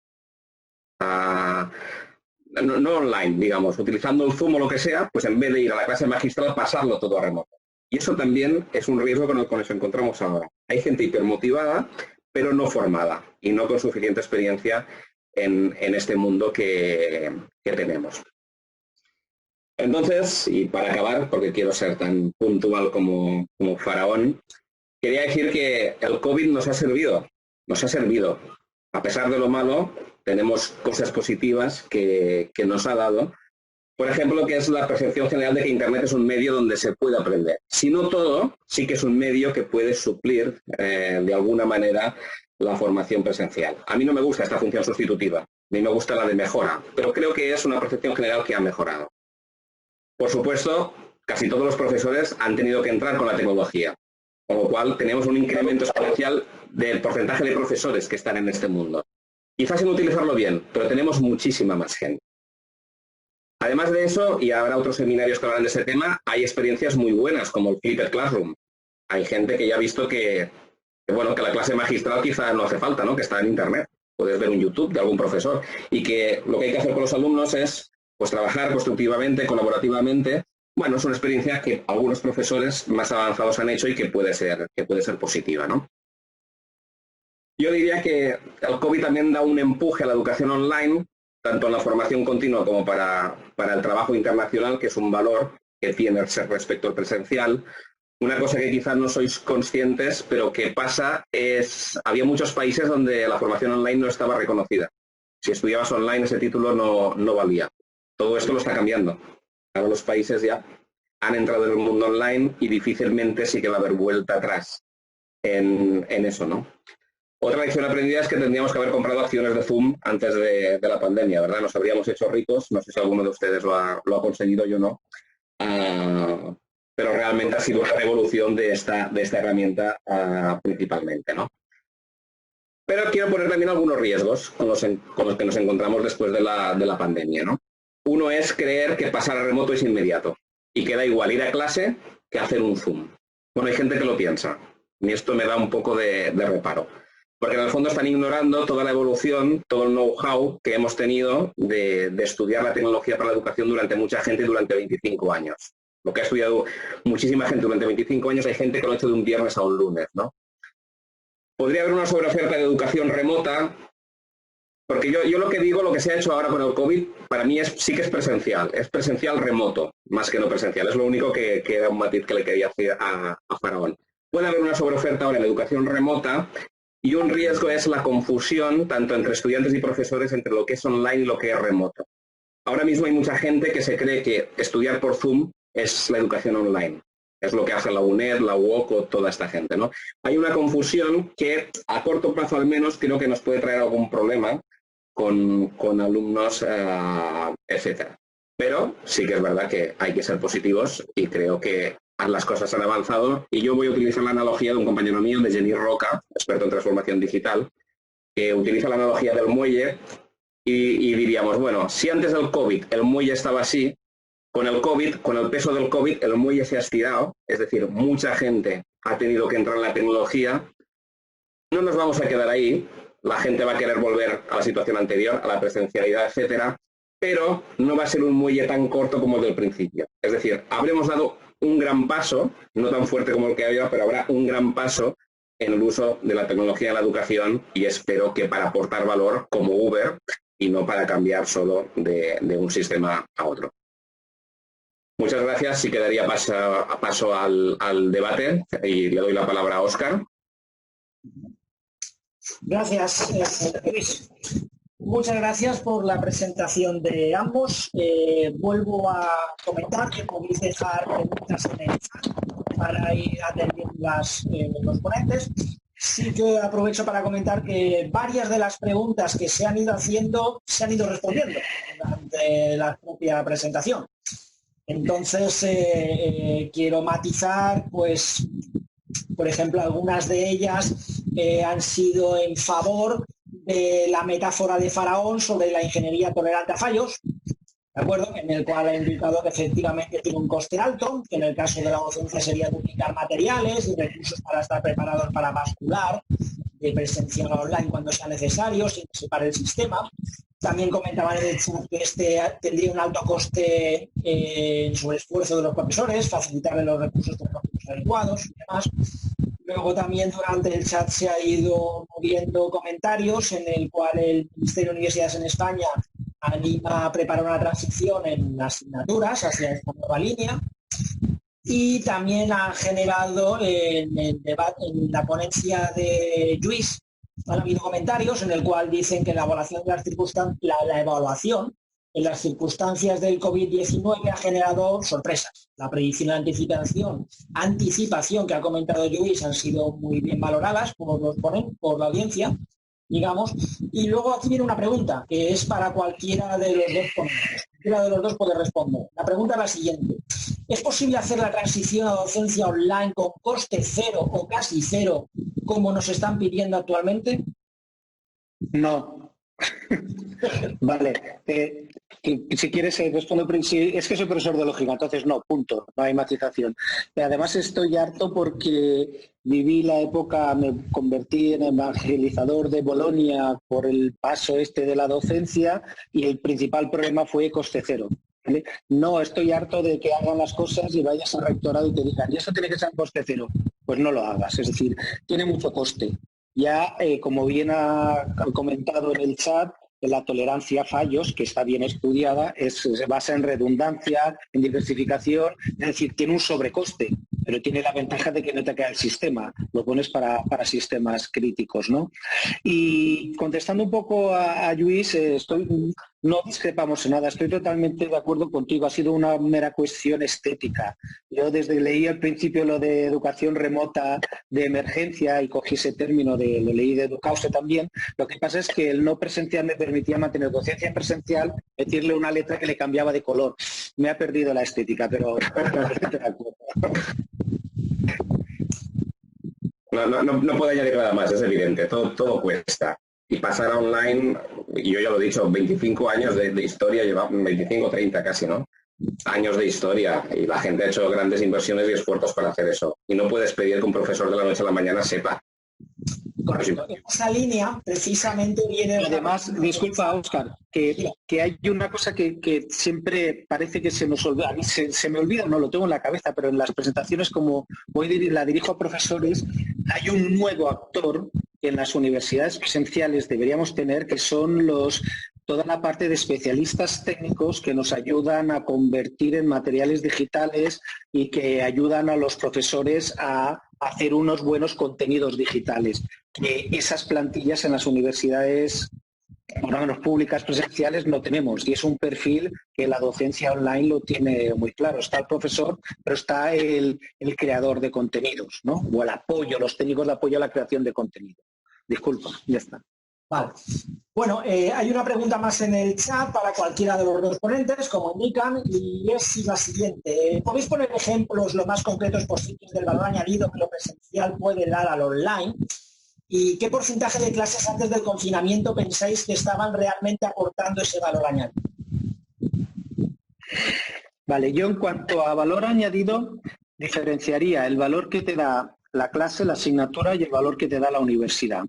No online, digamos, utilizando el Zoom o lo que sea, pues en vez de ir a la clase magistral, pasarlo todo a remoto. Y eso también es un riesgo con el que nos encontramos ahora. Hay gente hipermotivada, pero no formada y no con suficiente experiencia en este mundo que tenemos. Entonces, y para acabar, porque quiero ser tan puntual como Faraón, quería decir que el COVID nos ha servido. A pesar de lo malo, tenemos cosas positivas que nos ha dado. Por ejemplo, que es la percepción general de que Internet es un medio donde se puede aprender. Si no todo, sí que es un medio que puede suplir de alguna manera la formación presencial. A mí no me gusta esta función sustitutiva, a mí me gusta la de mejora, pero creo que es una percepción general que ha mejorado. Por supuesto, casi todos los profesores han tenido que entrar con la tecnología, con lo cual tenemos un incremento exponencial del porcentaje de profesores que están en este mundo. Quizás sin utilizarlo bien, pero tenemos muchísima más gente. Además de eso, y habrá otros seminarios que hablarán de ese tema, hay experiencias muy buenas, como el Flipped Classroom. Hay gente que ya ha visto que la clase magistral quizá no hace falta, ¿no? Que está en Internet. Puedes ver un YouTube de algún profesor. Y que lo que hay que hacer con los alumnos es pues, trabajar constructivamente, colaborativamente. Bueno, es una experiencia que algunos profesores más avanzados han hecho y que puede ser positiva, ¿no? Yo diría que el COVID también da un empuje a la educación online, tanto en la formación continua como para el trabajo internacional, que es un valor que tiene respecto al presencial. Una cosa que quizás no sois conscientes, pero que pasa es, había muchos países donde la formación online no estaba reconocida. Si estudiabas online, ese título no valía. Todo esto lo está cambiando. Ahora los países ya han entrado en el mundo online y difícilmente sí que va a haber vuelta atrás en eso, ¿no? Otra lección aprendida es que tendríamos que haber comprado acciones de Zoom antes de la pandemia, ¿verdad? Nos habríamos hecho ricos, no sé si alguno de ustedes lo ha conseguido, yo no. Pero realmente ha sido una revolución de esta herramienta principalmente, ¿no? Pero quiero poner también algunos riesgos con los que nos encontramos después de la pandemia, ¿no? Uno es creer que pasar a remoto es inmediato y que da igual ir a clase que hacer un Zoom. Bueno, hay gente que lo piensa y esto me da un poco de reparo. Porque en el fondo están ignorando toda la evolución, todo el know-how que hemos tenido de estudiar la tecnología para la educación durante mucha gente durante 25 años. Lo que ha estudiado muchísima gente durante 25 años, hay gente que lo ha hecho de un viernes a un lunes, ¿no? Podría haber una sobreoferta de educación remota, porque yo lo que digo, lo que se ha hecho ahora con el COVID, para mí sí que es presencial remoto, más que no presencial. Es lo único que era un matiz que le quería hacer a Faraón. Puede haber una sobreoferta ahora en la educación remota, y un riesgo es la confusión, tanto entre estudiantes y profesores, entre lo que es online y lo que es remoto. Ahora mismo hay mucha gente que se cree que estudiar por Zoom es la educación online. Es lo que hace la UNED, la UOCO, toda esta gente, ¿no? Hay una confusión que a corto plazo al menos creo que nos puede traer algún problema con alumnos, etcétera. Pero sí que es verdad que hay que ser positivos y creo que las cosas han avanzado y yo voy a utilizar la analogía de un compañero mío, de Jenny Roca, experto en transformación digital, que utiliza la analogía del muelle y diríamos, bueno, si antes del COVID el muelle estaba así, con el COVID, con el peso del COVID, el muelle se ha estirado, es decir, mucha gente ha tenido que entrar en la tecnología, no nos vamos a quedar ahí, la gente va a querer volver a la situación anterior, a la presencialidad, etcétera, pero no va a ser un muelle tan corto como el del principio. Es decir, habremos dado un gran paso, no tan fuerte como el que había, pero habrá un gran paso en el uso de la tecnología en la educación y espero que para aportar valor como Uber y no para cambiar solo de un sistema a otro. Muchas gracias y quedaría paso al debate y le doy la palabra a Óscar. Gracias, Luis. Muchas gracias por la presentación de ambos. Vuelvo a comentar que podéis dejar preguntas en el chat para ir atendiendo los ponentes. Sí que aprovecho para comentar que varias de las preguntas que se han ido haciendo se han ido respondiendo durante la propia presentación. Entonces, quiero matizar, pues, por ejemplo, algunas de ellas han sido en favor de la metáfora de Faraón sobre la ingeniería tolerante a fallos, ¿de acuerdo? En el cual ha indicado que efectivamente tiene un coste alto, que en el caso de la docencia sería duplicar materiales y recursos para estar preparados para bascular de presencial a online cuando sea necesario, sin que se pare el sistema. También comentaban en el chat que este tendría un alto coste en su esfuerzo de los profesores, facilitarle los recursos tecnológicos adecuados y demás. Luego también durante el chat se ha ido moviendo comentarios en el cual el Ministerio de Universidades en España anima a preparar una transición en asignaturas hacia esta nueva línea. Y también ha generado en el debate, en la ponencia de Lluís, han habido comentarios en el cual dicen que la evaluación de las circunstancias, la evaluación en las circunstancias del COVID-19 ha generado sorpresas. La predicción y la anticipación que ha comentado Lluís han sido muy bien valoradas por los ponentes, por la audiencia, digamos. Y luego aquí viene una pregunta que es para cualquiera de los dos ponentes. Cualquiera de los dos puede responder. La pregunta es la siguiente. ¿Es posible hacer la transición a docencia online con coste cero o casi cero, como nos están pidiendo actualmente? No. Vale. Si quieres respondo, es que soy profesor de lógica, entonces no, punto, no hay matización. Además estoy harto porque viví la época, me convertí en evangelizador de Bolonia por el paso de la docencia y el principal problema fue coste cero. ¿Vale? No, estoy harto de que hagan las cosas y vayas al rectorado y te digan, y eso tiene que ser coste cero. Pues no lo hagas, es decir, tiene mucho coste. Ya, como bien ha comentado en el chat, la tolerancia a fallos, que está bien estudiada, se basa en redundancia, en diversificación, es decir, tiene un sobrecoste, pero tiene la ventaja de que no te cae el sistema, lo pones para sistemas críticos, ¿no? Y contestando un poco a Lluís, no discrepamos en nada, estoy totalmente de acuerdo contigo, ha sido una mera cuestión estética. Yo desde leí al principio lo de educación remota de emergencia y cogí ese término, lo leí de Educause también, lo que pasa es que el no presencial me permitía mantener docencia presencial, meterle una letra que le cambiaba de color. Me ha perdido la estética, pero estoy de acuerdo. No puedo añadir nada más, es evidente, todo cuesta. Y pasar a online, y yo ya lo he dicho, 25 años de historia, llevamos 25 o 30 casi, ¿no? Años de historia, y la gente ha hecho grandes inversiones y esfuerzos para hacer eso. Y no puedes pedir que un profesor de la noche a la mañana sepa. Correcto. En esa línea precisamente viene... Además, disculpa, Óscar, que hay una cosa que siempre parece que se nos olvida. A mí se me olvida, no lo tengo en la cabeza, pero en las presentaciones, como la dirijo a profesores, hay un nuevo actor que en las universidades presenciales deberíamos tener, que son toda la parte de especialistas técnicos que nos ayudan a convertir en materiales digitales y que ayudan a los profesores a hacer unos buenos contenidos digitales. Que esas plantillas en las universidades por lo menos públicas presenciales no tenemos, y es un perfil que la docencia online lo tiene muy claro. Está el profesor, pero está el creador de contenidos, ¿no? O el apoyo, los técnicos de apoyo a la creación de contenido. Disculpa, ya está. Vale. Bueno, hay una pregunta más en el chat para cualquiera de los dos ponentes, como indican, y es la siguiente. ¿Podéis poner ejemplos lo más concretos posibles del valor añadido que lo presencial puede dar al online? ¿Y qué porcentaje de clases antes del confinamiento pensáis que estaban realmente aportando ese valor añadido? Vale, yo en cuanto a valor añadido diferenciaría el valor que te da la clase, la asignatura y el valor que te da la universidad.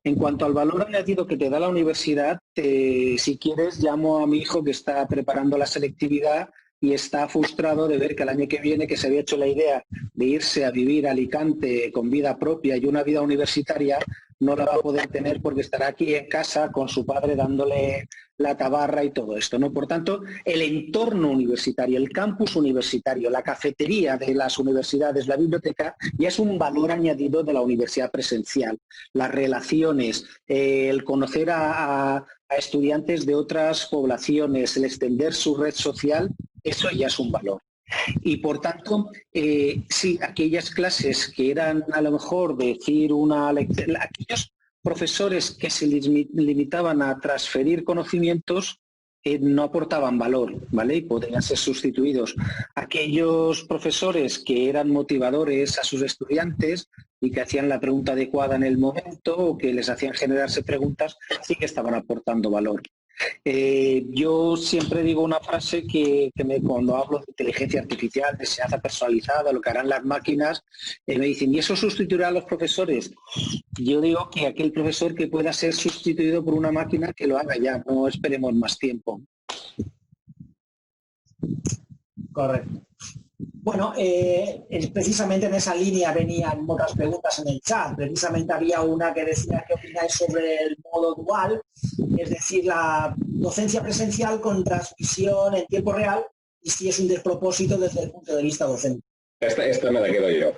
En cuanto al valor añadido que te da la universidad, si quieres llamo a mi hijo que está preparando la selectividad y está frustrado de ver que el año que viene, que se había hecho la idea de irse a vivir a Alicante con vida propia y una vida universitaria, no la va a poder tener porque estará aquí en casa con su padre dándole la tabarra y todo esto, ¿no? Por tanto, el entorno universitario, el campus universitario, la cafetería de las universidades, la biblioteca, ya es un valor añadido de la universidad presencial. Las relaciones, el conocer a estudiantes de otras poblaciones, el extender su red social, eso ya es un valor. Y por tanto, sí, aquellas clases que eran a lo mejor decir una lección, aquellos profesores que se limitaban a transferir conocimientos no aportaban valor, ¿vale? Y podrían ser sustituidos. Aquellos profesores que eran motivadores a sus estudiantes y que hacían la pregunta adecuada en el momento o que les hacían generarse preguntas, sí que estaban aportando valor. Yo siempre digo una frase cuando hablo de inteligencia artificial, de enseñanza personalizada, lo que harán las máquinas, me dicen, ¿y eso sustituirá a los profesores? Yo digo que aquel profesor que pueda ser sustituido por una máquina que lo haga ya, no esperemos más tiempo. Correcto. Bueno, precisamente en esa línea venían otras preguntas en el chat. Precisamente había una que decía qué opináis sobre el modo dual, es decir, la docencia presencial con transmisión en tiempo real y si es un despropósito desde el punto de vista docente. Esta me la quedo yo.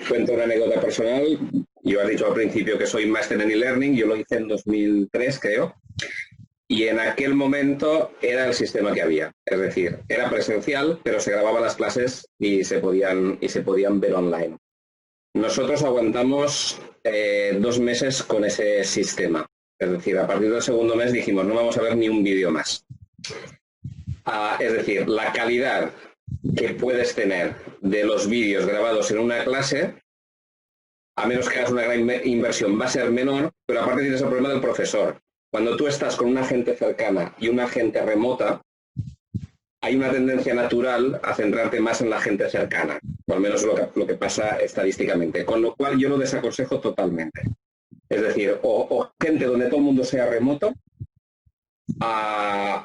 Cuento una anécdota personal. Yo he dicho al principio que soy máster en e-learning, yo lo hice en 2003, creo. Y en aquel momento era el sistema que había, es decir, era presencial, pero se grababan las clases y se podían ver online. Nosotros aguantamos 2 meses con ese sistema, es decir, a partir del segundo mes dijimos no vamos a ver ni un vídeo más. Es decir, la calidad que puedes tener de los vídeos grabados en una clase, a menos que hagas una gran inversión, va a ser menor, pero aparte tienes el problema del profesor. Cuando tú estás con una gente cercana y una gente remota, hay una tendencia natural a centrarte más en la gente cercana, o al menos lo que pasa estadísticamente, con lo cual yo lo desaconsejo totalmente. Es decir, o gente donde todo el mundo sea remoto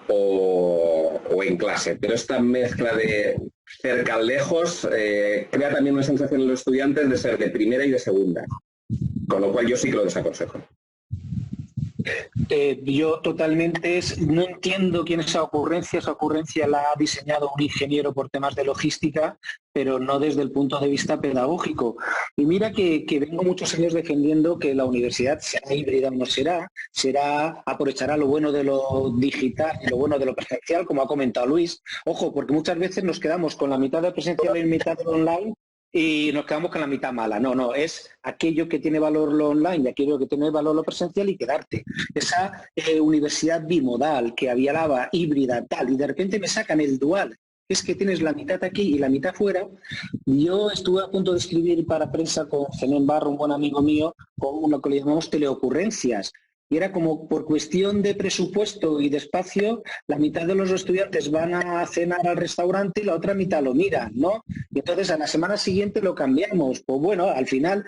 o en clase, pero esta mezcla de cerca lejos crea también una sensación en los estudiantes de ser de primera y de segunda, con lo cual yo sí que lo desaconsejo. Yo totalmente no entiendo quién es esa ocurrencia la ha diseñado un ingeniero por temas de logística, pero no desde el punto de vista pedagógico. Y mira que vengo muchos años defendiendo que la universidad será híbrida o no será, aprovechará lo bueno de lo digital y lo bueno de lo presencial, como ha comentado Luis. Ojo, porque muchas veces nos quedamos con la mitad del presencial y la mitad del online, y nos quedamos con la mitad mala. No, es aquello que tiene valor lo online y aquello que tiene valor lo presencial y quedarte. Esa universidad bimodal que había la híbrida, tal, y de repente me sacan el dual, es que tienes la mitad aquí y la mitad fuera. Yo estuve a punto de escribir para prensa con Zenén Barro, un buen amigo mío, con lo que le llamamos teleocurrencias. Y era como por cuestión de presupuesto y de espacio, la mitad de los estudiantes van a cenar al restaurante y la otra mitad lo miran, ¿no? Y entonces a la semana siguiente lo cambiamos. Pues bueno, al final,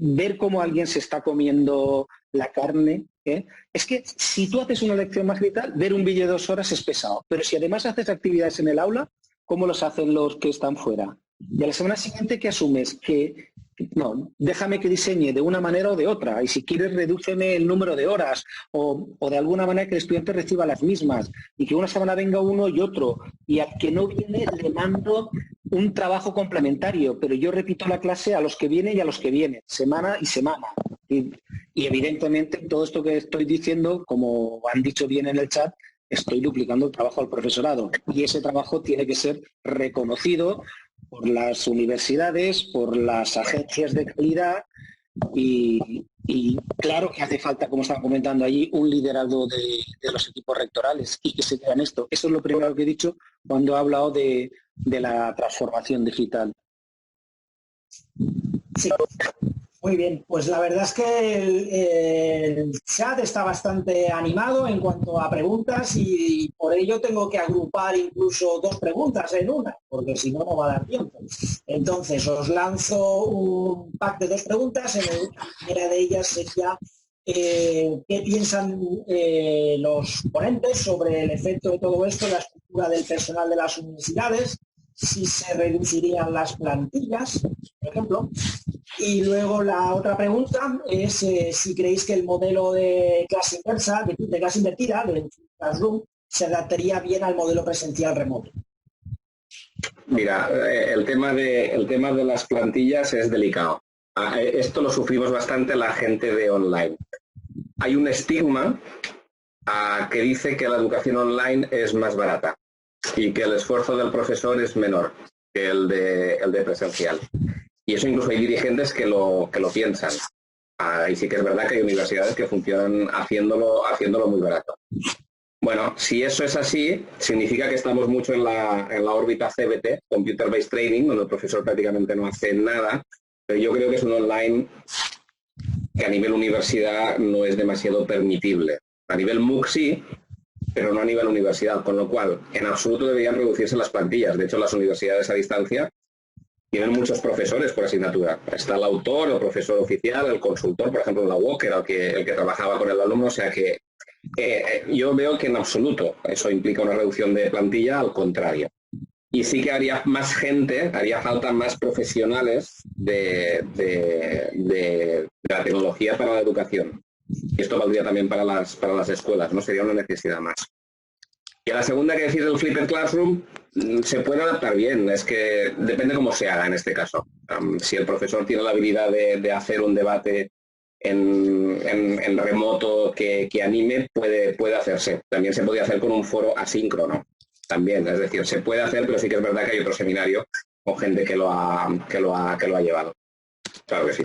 ver cómo alguien se está comiendo la carne, es que si tú haces una lección magistral, ver un vídeo de 2 horas es pesado. Pero si además haces actividades en el aula, ¿cómo los hacen los que están fuera? Y a la semana siguiente, ¿qué asumes? Que no, déjame que diseñe de una manera o de otra, y si quieres redúceme el número de horas o de alguna manera que el estudiante reciba las mismas y que una semana venga uno y otro, y al que no viene le mando un trabajo complementario, pero yo repito la clase a los que vienen y a los que vienen, semana y semana. Y evidentemente todo esto que estoy diciendo, como han dicho bien en el chat, estoy duplicando el trabajo al profesorado y ese trabajo tiene que ser reconocido por las universidades, por las agencias de calidad y claro que hace falta, como estaba comentando allí, un liderazgo de los equipos rectorales y que se crean esto. Eso es lo primero que he dicho cuando he hablado de la transformación digital. Sí. Muy bien, pues la verdad es que el chat está bastante animado en cuanto a preguntas y por ello tengo que agrupar incluso dos preguntas en una, porque si no, no va a dar tiempo. Entonces, os lanzo un pack de dos preguntas. La primera de ellas sería ¿qué piensan los ponentes sobre el efecto de todo esto en la estructura del personal de las universidades? Si se reducirían las plantillas, por ejemplo. Y luego la otra pregunta es si creéis que el modelo de clase inversa, de clase invertida, de Classroom, se adaptaría bien al modelo presencial remoto. Mira, el tema de las plantillas es delicado. Esto lo sufrimos bastante la gente de online. Hay un estigma que dice que la educación online es más barata y que el esfuerzo del profesor es menor que el de presencial. Y eso incluso hay dirigentes que lo piensan. Y sí que es verdad que hay universidades que funcionan haciéndolo muy barato. Bueno, si eso es así, significa que estamos mucho en la órbita CBT, Computer Based Training, donde el profesor prácticamente no hace nada, pero yo creo que es un online que a nivel universidad no es demasiado permitible. A nivel MOOC sí, pero no a nivel universidad, con lo cual en absoluto deberían reducirse las plantillas. De hecho, las universidades a distancia tienen muchos profesores por asignatura. Está el autor, el profesor oficial, el consultor, por ejemplo, en la UOC, era el que trabajaba con el alumno, o sea que yo veo que en absoluto eso implica una reducción de plantilla, al contrario. Y sí que haría más gente, haría falta más profesionales de la tecnología para la educación. Y esto valdría también para las escuelas, no sería una necesidad más. Y a la segunda que decís del Flipped Classroom, se puede adaptar bien, es que depende cómo se haga en este caso. Si el profesor tiene la habilidad de hacer un debate en remoto que anime, puede hacerse. También se podría hacer con un foro asíncrono, también, es decir, se puede hacer, pero sí que es verdad que hay otro seminario con gente que lo ha llevado. Claro que sí.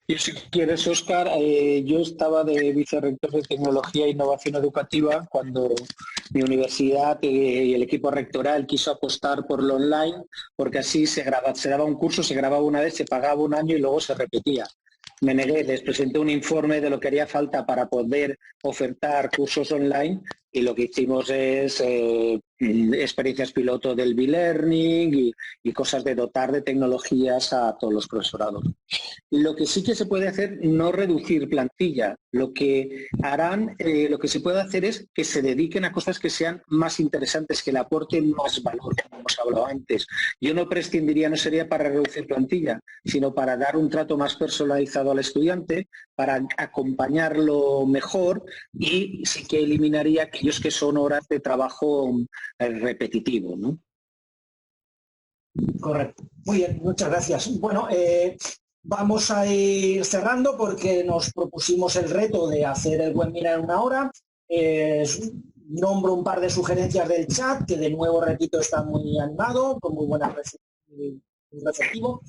Y si quieres, Óscar, yo estaba de vicerrector de Tecnología e Innovación Educativa cuando mi universidad y el equipo rectoral quiso apostar por lo online, porque así se daba un curso, se grababa una vez, se pagaba un año y luego se repetía. Me negué, les presenté un informe de lo que haría falta para poder ofertar cursos online y lo que hicimos es experiencias piloto del e-learning y cosas de dotar de tecnologías a todos los profesorados. Lo que sí que se puede hacer, no reducir plantilla. Lo que harán, lo que se puede hacer es que se dediquen a cosas que sean más interesantes, que le aporten más valor, como hemos hablado antes. Yo no prescindiría, no sería para reducir plantilla, sino para dar un trato más personalizado al estudiante, para acompañarlo mejor y sí que eliminaría aquellos que son horas de trabajo repetitivo, ¿no? Correcto. Muy bien, muchas gracias. Bueno, vamos a ir cerrando porque nos propusimos el reto de hacer el webinar en 1 hora. Nombro un par de sugerencias del chat, que de nuevo, repito, está muy animado, con muy buena receptivo.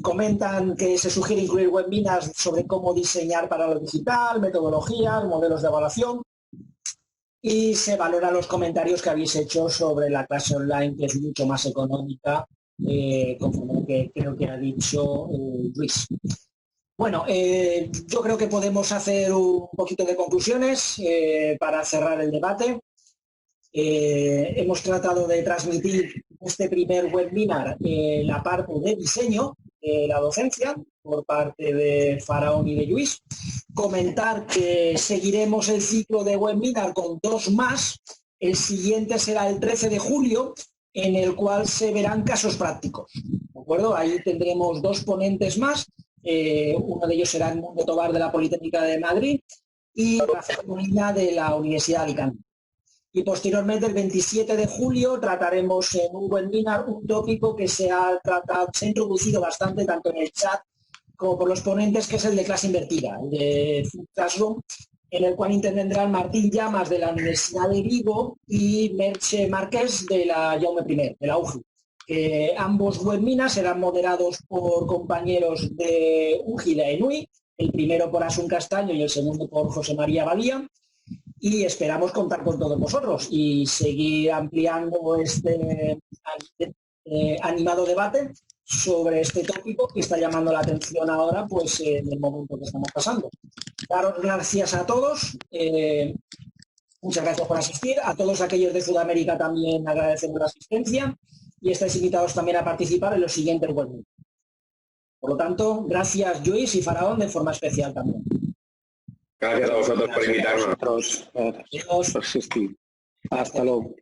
Comentan que se sugiere incluir webinars sobre cómo diseñar para lo digital, metodologías, modelos de evaluación. Y se valoran los comentarios que habéis hecho sobre la clase online, que es mucho más económica, conforme lo que creo que ha dicho Luis. Bueno, yo creo que podemos hacer un poquito de conclusiones para cerrar el debate. Hemos tratado de transmitir este primer webinar la parte de diseño, la docencia, por parte de Faraón y de Luis. Comentar que seguiremos el ciclo de webinar con 2 más. El siguiente será el 13 de julio, en el cual se verán casos prácticos. ¿De acuerdo? Ahí tendremos 2 ponentes más. Uno de ellos será Edmundo Tobar, de la Politécnica de Madrid, y Rafael Molina, de la Universidad de Alicante. Y posteriormente, el 27 de julio, trataremos en un webinar un tópico que se ha introducido bastante tanto en el chat como por los ponentes, que es el de clase invertida, el de Classroom, en el cual intervendrán Martín Llamas de la Universidad de Vigo y Merche Márquez de la Jaume I, de la UGI. Ambos webinars serán moderados por compañeros de UGI de ENUI, el primero por Asun Castaño y el segundo por José María Badía, y esperamos contar con todos vosotros y seguir ampliando este animado debate sobre este tópico que está llamando la atención ahora, pues en el momento que estamos pasando. Daros gracias a todos, muchas gracias por asistir. A todos aquellos de Sudamérica también agradecemos la asistencia y estáis invitados también a participar en los siguientes webinars. Por lo tanto, gracias Luis y Faraón de forma especial también. Gracias a vosotros por invitarnos. Gracias por asistir. Hasta luego.